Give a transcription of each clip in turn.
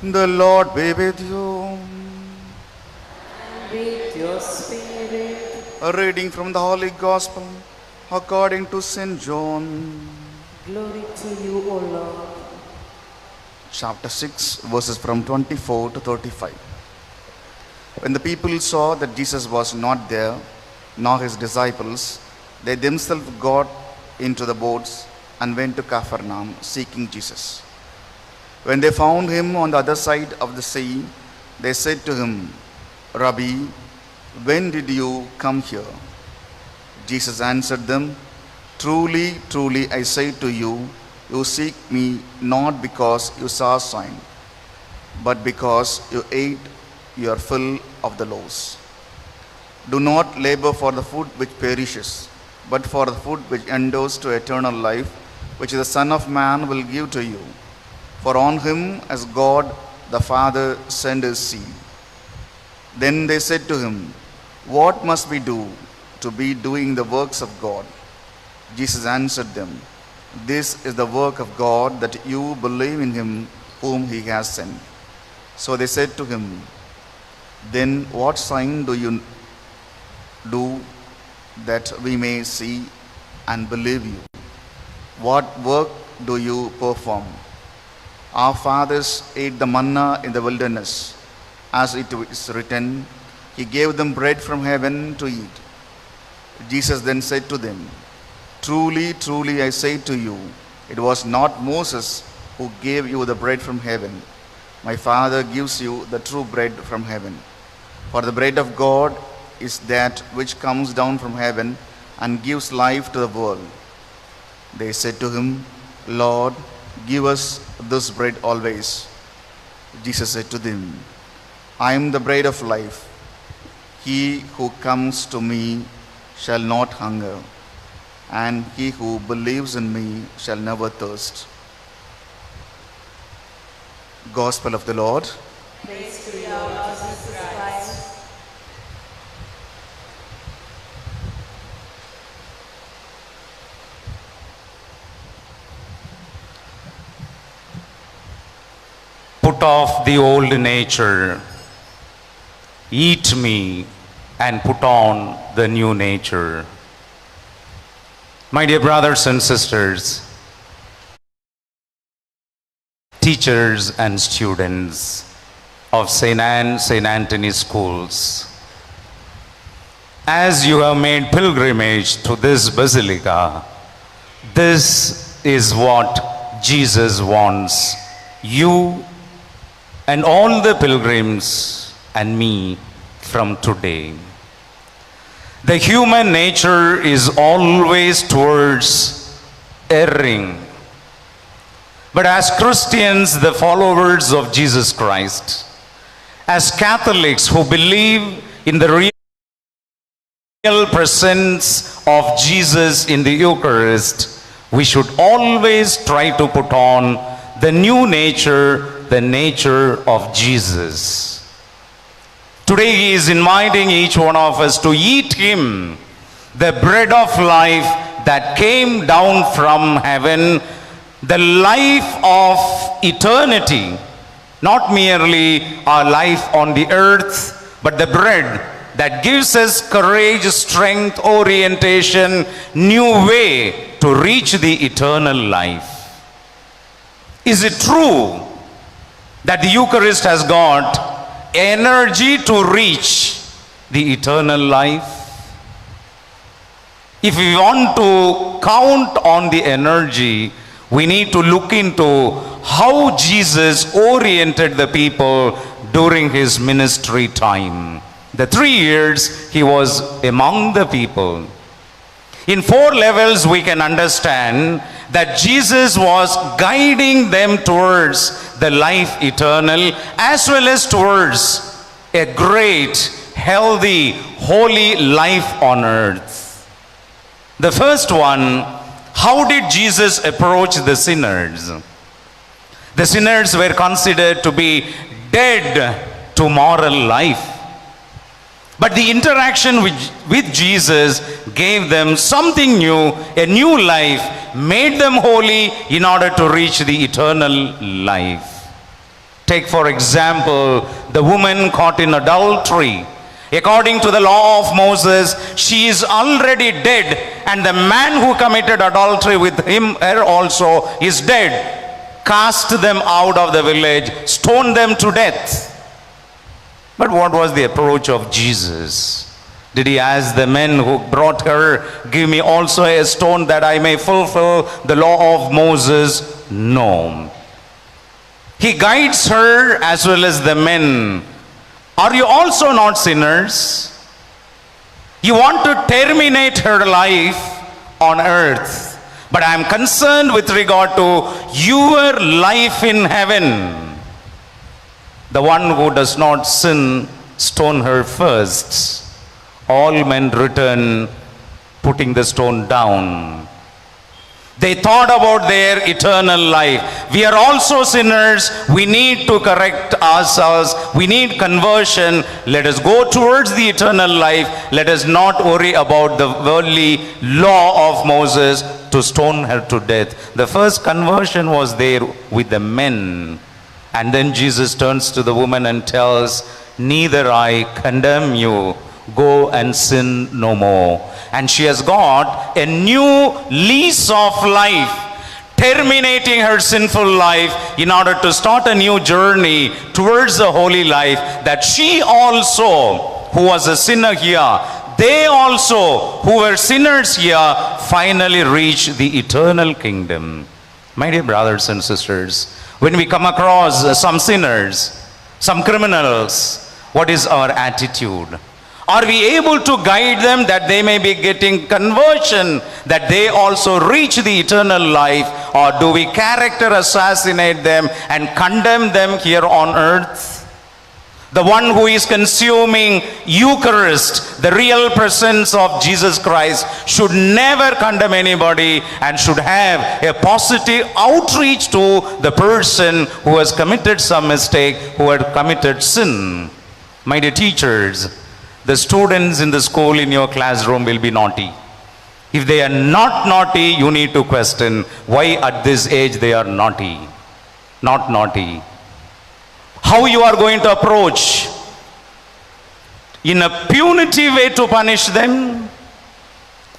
The Lord be with you. And with your spirit. A reading from the Holy Gospel according to St. John. Glory to you, O Lord. Chapter 6, verses from 24 to 35. When the people saw that Jesus was not there, nor his disciples, they themselves got into the boats and went to Capernaum, seeking Jesus. When they found him on the other side of the sea, they said to him, Rabbi, when did you come here? Jesus answered them, Truly, truly, I say to you, you seek me not because you saw a sign, but because you ate your fill of the loaves. Do not labor for the food which perishes, but for the food which endures to eternal life, which the Son of Man will give to you. For on him as God the Father sent his seed. Then they said to him, What must we do to be doing the works of God? Jesus answered them, This is the work of God, that you believe in him whom he has sent. So they said to him, Then what sign do you do that we may see and believe you? What work do you perform? Our fathers ate the manna in the wilderness. As it is written, he gave them bread from heaven to eat. Jesus then said to them, Truly, truly, I say to you, it was not Moses who gave you the bread from heaven. My Father gives you the true bread from heaven. For the bread of God is that which comes down from heaven and gives life to the world. They said to him, Lord, give us this bread always. Jesus said to them, I am the bread of life. He who comes to me shall not hunger, and he who believes in me shall never thirst. Gospel of the Lord. Praise to you, Lord Jesus Christ. Put off the old nature, eat me, and put on the new nature. My dear brothers and sisters, teachers and students of St. Anne, St. Anthony schools, as you have made pilgrimage to this basilica, this is what Jesus wants you and all the pilgrims and me from today. The human nature is always towards erring. But as Christians, the followers of Jesus Christ, as Catholics who believe in the real presence of Jesus in the Eucharist, we should always try to put on the new nature, the nature of Jesus. Today he is inviting each one of us to eat him, the bread of life that came down from heaven, the life of eternity, not merely our life on the earth, but the bread that gives us courage, strength, orientation, new way to reach the eternal life. Is it true that the Eucharist has got energy to reach the eternal life? If we want to count on the energy, we need to look into how Jesus oriented the people during his ministry time. The 3 years he was among the people. In 4 levels we can understand that Jesus was guiding them towards the life eternal as well as towards a great, healthy, holy life on earth. The first one, how did Jesus approach the sinners? The sinners were considered to be dead to moral life. But the interaction with Jesus gave them something new, a new life, made them holy in order to reach the eternal life. Take, for example, the woman caught in adultery. According to the law of Moses, she is already dead, and the man who committed adultery with her also is dead. Cast them out of the village, stone them to death. But what was the approach of Jesus? Did he ask the men who brought her, give me also a stone that I may fulfill the law of Moses? No. He guides her as well as the men. Are you also not sinners? You want to terminate her life on earth. But I am concerned with regard to your life in heaven. The one who does not sin, stone her first. All men return, putting the stone down. They thought about their eternal life. We are also sinners. We need to correct ourselves. We need conversion. Let us go towards the eternal life. Let us not worry about the worldly law of Moses to stone her to death. The first conversion was there with the men. And then Jesus turns to the woman and tells, neither I condemn you. Go and sin no more. And she has got a new lease of life, terminating her sinful life in order to start a new journey towards the holy life, that she also, who was a sinner here, they also, who were sinners here, finally reach the eternal kingdom. My dear brothers and sisters, when we come across some sinners, some criminals, what is our attitude? Are we able to guide them that they may be getting conversion, that they also reach the eternal life? Or do we character assassinate them and condemn them here on earth? The one who is consuming Eucharist, the real presence of Jesus Christ, should never condemn anybody and should have a positive outreach to the person who has committed some mistake, who had committed sin. My dear teachers, the students in the school in your classroom will be naughty. If they are not naughty, you need to question why at this age they are naughty, not naughty. How you are going to approach? In a punitive way to punish them,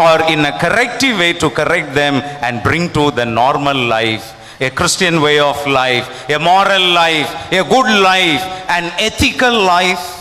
or in a corrective way to correct them and bring to the normal life, a Christian way of life, a moral life, a good life, an ethical life?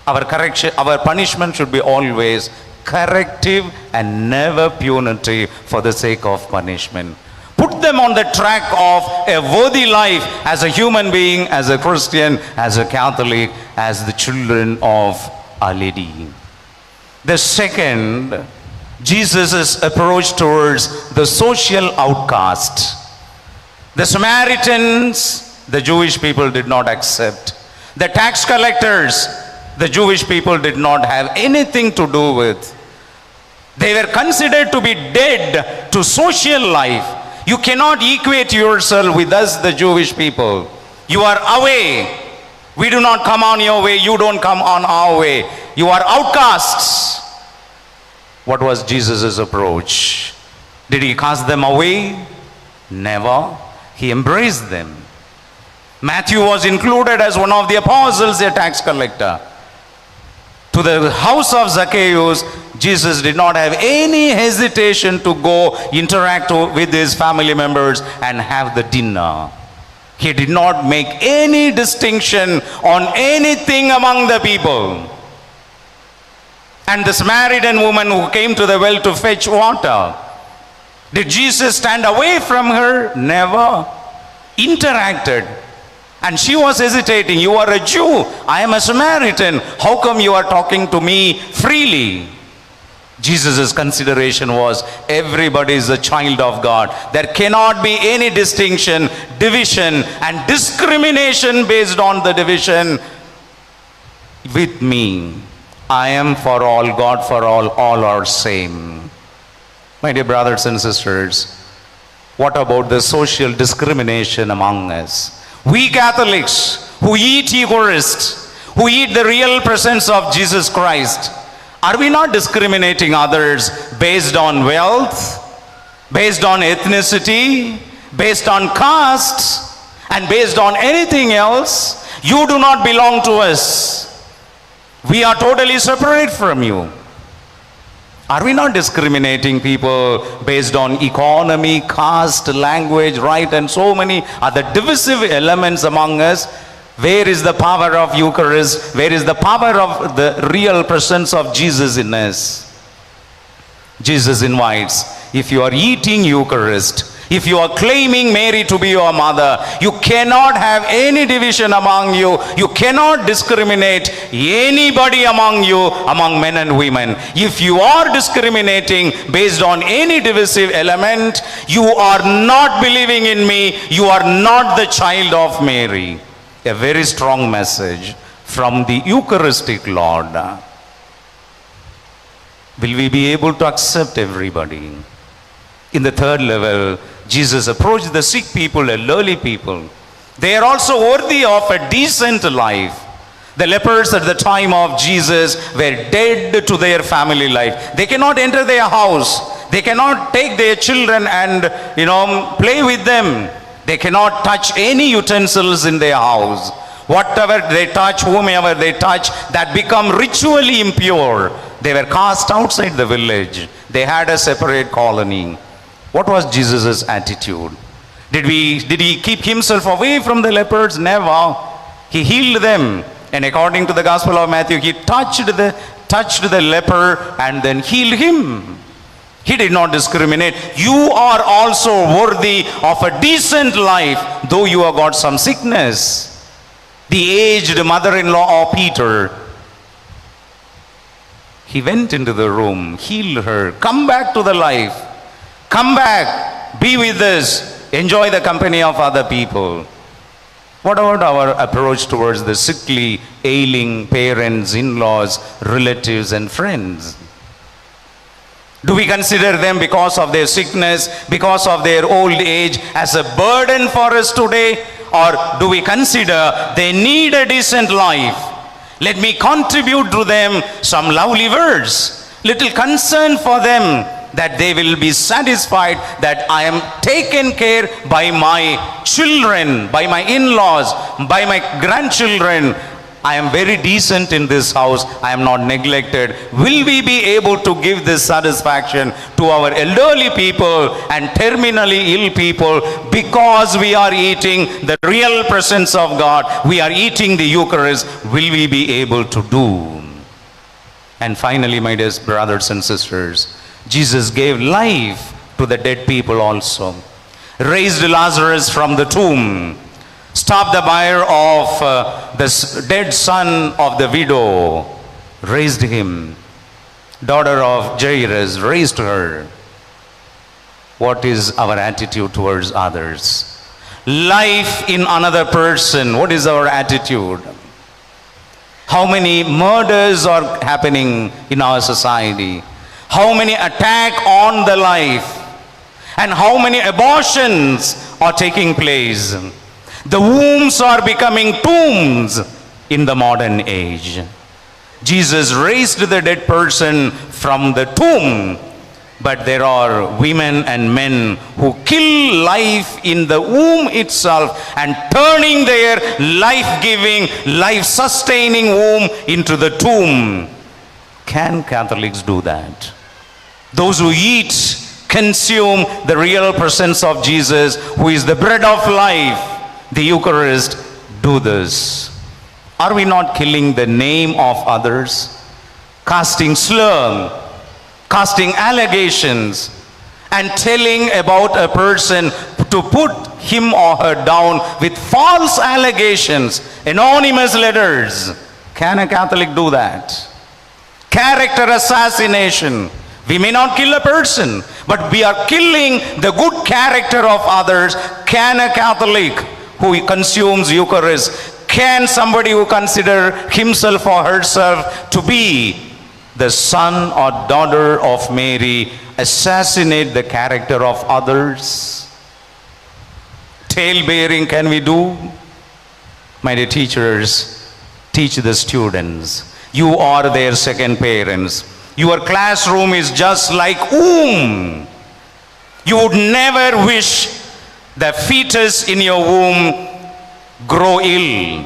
Our correction, our punishment should be always corrective and never punitive for the sake of punishment. Put them on the track of a worthy life as a human being, as a Christian, as a Catholic, as the children of Our Lady. The second, Jesus' approach towards the social outcast. The Samaritans, the Jewish people did not accept. The tax collectors, the Jewish people did not have anything to do with. They were considered to be dead to social life. You cannot equate yourself with us, the Jewish people. You are away. We do not come on your way. You don't come on our way. You are outcasts. What was Jesus' approach? Did he cast them away? Never. He embraced them. Matthew was included as one of the apostles, a tax collector. To the house of Zacchaeus, Jesus did not have any hesitation to go interact with his family members and have the dinner. He did not make any distinction on anything among the people. And the Samaritan woman who came to the well to fetch water, did Jesus stand away from her? Never. Interacted. And she was hesitating. You are a Jew. I am a Samaritan. How come you are talking to me freely? Jesus' consideration was everybody is a child of God. There cannot be any distinction, division, and discrimination based on the division. With me, I am for all, God for all are same. My dear brothers and sisters, what about the social discrimination among us? We Catholics who eat Eucharist, who eat the real presence of Jesus Christ, are we not discriminating others based on wealth, based on ethnicity, based on caste and based on anything else, you do not belong to us. We are totally separate from you. Are we not discriminating people based on economy, caste, language, right, and so many other divisive elements among us? Where is the power of Eucharist? Where is the power of the real presence of Jesus in us? Jesus invites, if you are eating Eucharist, if you are claiming Mary to be your mother, you cannot have any division among you. You cannot discriminate anybody among you, among men and women. If you are discriminating based on any divisive element, you are not believing in me. You are not the child of Mary. A very strong message from the Eucharistic Lord. Will we be able to accept everybody? In the third level, Jesus approached the sick people, elderly people. They are also worthy of a decent life. The lepers at the time of Jesus were dead to their family life. They cannot enter their house. They cannot take their children and, play with them. They cannot touch any utensils in their house. Whatever they touch, whomever they touch, that become ritually impure. They were cast outside the village. They had a separate colony. What was Jesus' attitude? Did he keep himself away from the lepers? Never. He healed them. And according to the Gospel of Matthew, he touched the leper and then healed him. He did not discriminate. You are also worthy of a decent life, though you have got some sickness. The aged mother-in-law of Peter, he went into the room, healed her, come back to the life. Come back, be with us, enjoy the company of other people. What about our approach towards the sickly, ailing parents, in-laws, relatives, and friends? Do we consider them because of their sickness, because of their old age, as a burden for us today? Or do we consider they need a decent life? Let me contribute to them some lovely words, little concern for them, that they will be satisfied that I am taken care by my children, by my in-laws, by my grandchildren. I am very decent in this house. I am not neglected. Will we be able to give this satisfaction to our elderly people and terminally ill people because we are eating the real presence of God? We are eating the Eucharist. Will we be able to do? And finally, my dear brothers and sisters, Jesus gave life to the dead people also. Raised Lazarus from the tomb. Stopped the bier of the dead son of the widow. Raised him. Daughter of Jairus, raised her. What is our attitude towards others? Life in another person. What is our attitude? How many murders are happening in our society? How many attack on the life? And how many abortions are taking place? The wombs are becoming tombs in the modern age. Jesus raised the dead person from the tomb, but there are women and men who kill life in the womb itself and turning their life-giving, life-sustaining womb into the tomb. Can Catholics do that? Those who eat, consume the real presence of Jesus, who is the bread of life, the Eucharist, do this. Are we not killing the name of others? Casting slur, casting allegations, and telling about a person to put him or her down with false allegations, anonymous letters. Can a Catholic do that? Character assassination. We may not kill a person, but we are killing the good character of others. Can a Catholic who consumes Eucharist, can somebody who consider himself or herself to be the son or daughter of Mary assassinate the character of others? Tale-bearing can we do? My dear teachers, teach the students. You are their second parents. Your classroom is just like womb. You would never wish The fetus in your womb grow ill,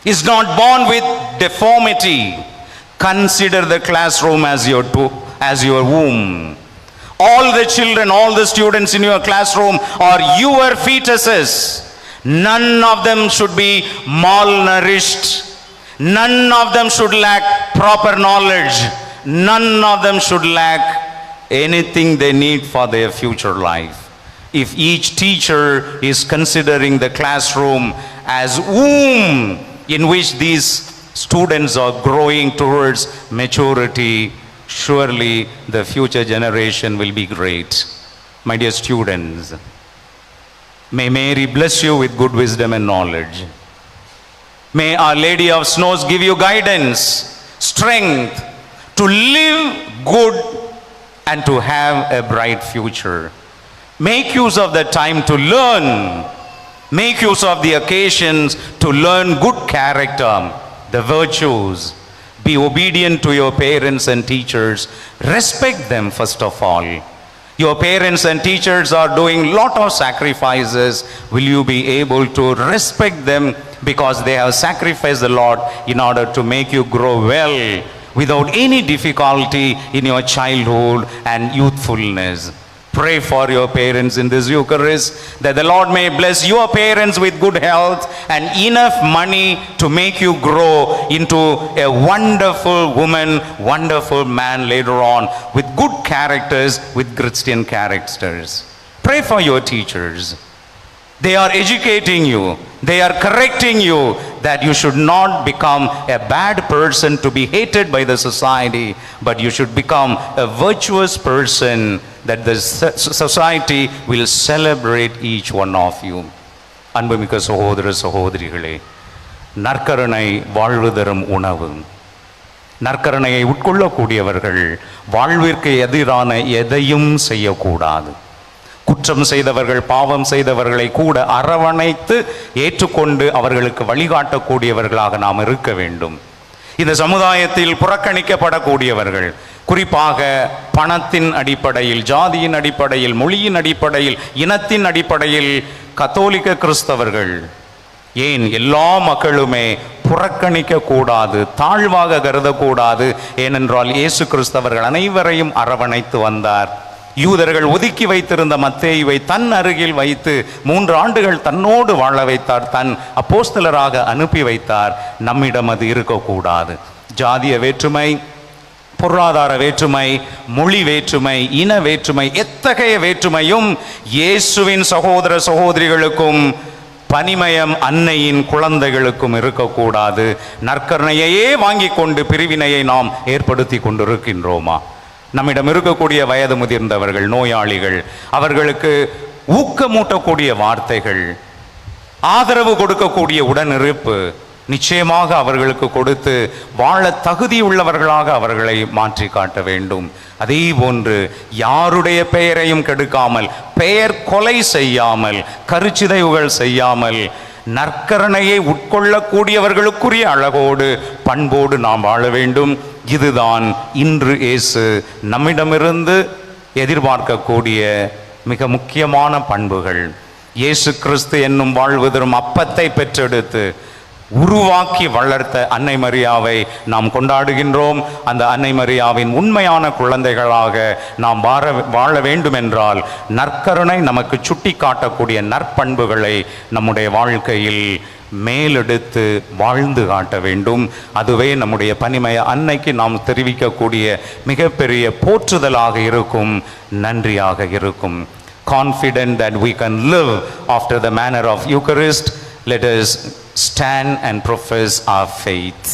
is not born with deformity. Consider the classroom as your womb. All the children, all the students in your classroom are your fetuses. None of them should be malnourished. None of them should lack proper knowledge. None of them should lack anything they need for their future life. If each teacher is considering the classroom as womb in which these students are growing towards maturity, surely the future generation will be great. My dear students, may Mary bless you with good wisdom and knowledge. May Our Lady of Snows give you guidance, strength to live good and to have a bright future. Make use of the time to learn. Make use of the occasions to learn good character, the virtues. Be obedient to your parents and teachers. Respect them first of all. Your parents and teachers are doing lot of sacrifices. Will you be able to respect them because they have sacrificed a lot in order to make you grow well without any difficulty in your childhood and youthfulness? Pray for your parents in this Eucharist, that the Lord may bless your parents with good health and enough money to make you grow into a wonderful woman, wonderful man later on, with good characters, with Christian characters. Pray for your teachers. They are educating you. They are correcting you that you should not become a bad person to be hated by the society, but you should become a virtuous person that the society will celebrate each one of you. அன்புமிக்க சகோதர சகோதரிகளே, நற்கருணை வாழ்வு தரும் உணவு. நற்கருணையை உட்கொள்ளக்கூடியவர்கள் வாழ்விற்கு எதிரான எதையும் செய்யக்கூடாது. குற்றம் செய்தவர்கள், பாவம் செய்தவர்களை கூட அரவணைத்து ஏற்றுக்கொண்டு அவர்களுக்கு வழிகாட்டக்கூடியவர்களாக நாம் இருக்க வேண்டும். இந்த சமுதாயத்தில் புறக்கணிக்கப்படக்கூடியவர்கள், குறிப்பாக பணத்தின் அடிப்படையில், ஜாதியின் அடிப்படையில், மொழியின் அடிப்படையில், இனத்தின் அடிப்படையில் கத்தோலிக்க கிறிஸ்தவர்கள், ஏன் எல்லா மக்களுமே புறக்கணிக்க கூடாது, தாழ்வாக கருதக்கூடாது. ஏனென்றால் இயேசு கிறிஸ்தவர்கள் அனைவரையும் அரவணைத்து வந்தார். யூதர்கள் ஒதுக்கி வைத்திருந்த மத்தேயுவை தன் அருகில் வைத்து 3 ஆண்டுகள் தன்னோடு வாழ வைத்தார், தன் அப்போஸ்தலராக அனுப்பி வைத்தார். நம்மிடம் அது இருக்கக்கூடாது. ஜாதிய வேற்றுமை, பொருளாதார வேற்றுமை, மொழி வேற்றுமை, இன வேற்றுமை, எத்தகைய வேற்றுமையும் இயேசுவின் சகோதர சகோதரிகளுக்கும் பனிமயம் அன்னையின் குழந்தைகளுக்கும் இருக்கக்கூடாது. நற்கருணையையே வாங்கி கொண்டு பிரிவினையை நாம் ஏற்படுத்தி கொண்டிருக்கின்றோமா? நம்மிடம் இருக்கக்கூடிய வயது முதிர்ந்தவர்கள், நோயாளிகள், அவர்களுக்கு ஊக்கமூட்டக்கூடிய வார்த்தைகள், ஆதரவு கொடுக்கக்கூடிய உடனிருப்பு நிச்சயமாக அவர்களுக்கு கொடுத்து வாழ தகுதியுள்ளவர்களாக அவர்களை மாற்றி காட்ட வேண்டும். அதே போன்று யாருடைய பெயரையும் கெடுக்காமல், பெயர் கொலை செய்யாமல், கருச்சிதைவுகள் செய்யாமல், நற்கருணையை உட்கொள்ளக்கூடியவர்களுக்குரிய அழகோடு பண்போடு நாம் வாழ வேண்டும். இதுதான் இன்று இயேசு நம்மிடமிருந்து எதிர்பார்க்கக்கூடிய மிக முக்கியமான பண்புகள். இயேசு கிறிஸ்து என்னும் வாழ்வு தரும் அப்பத்தை பெற்றெடுத்து உருவாக்கி வளர்த்த அன்னை மரியாவை நாம் கொண்டாடுகின்றோம். அந்த அன்னை மரியாவின் உண்மையான குழந்தைகளாக நாம் வாழ வேண்டுமென்றால் நற்கருணை நமக்கு சுட்டி காட்டக்கூடிய நற்பண்புகளை நம்முடைய வாழ்க்கையில் மேலெடுத்து வாழ்ந்து காட்ட வேண்டும். அதுவே நம்முடைய பனிமய அன்னைக்கு நாம் தெரிவிக்கக்கூடிய மிகப்பெரிய போற்றுதலாக இருக்கும், நன்றியாக இருக்கும். Confident that we can live after the manner of Eucharist, let us stand and profess our faith.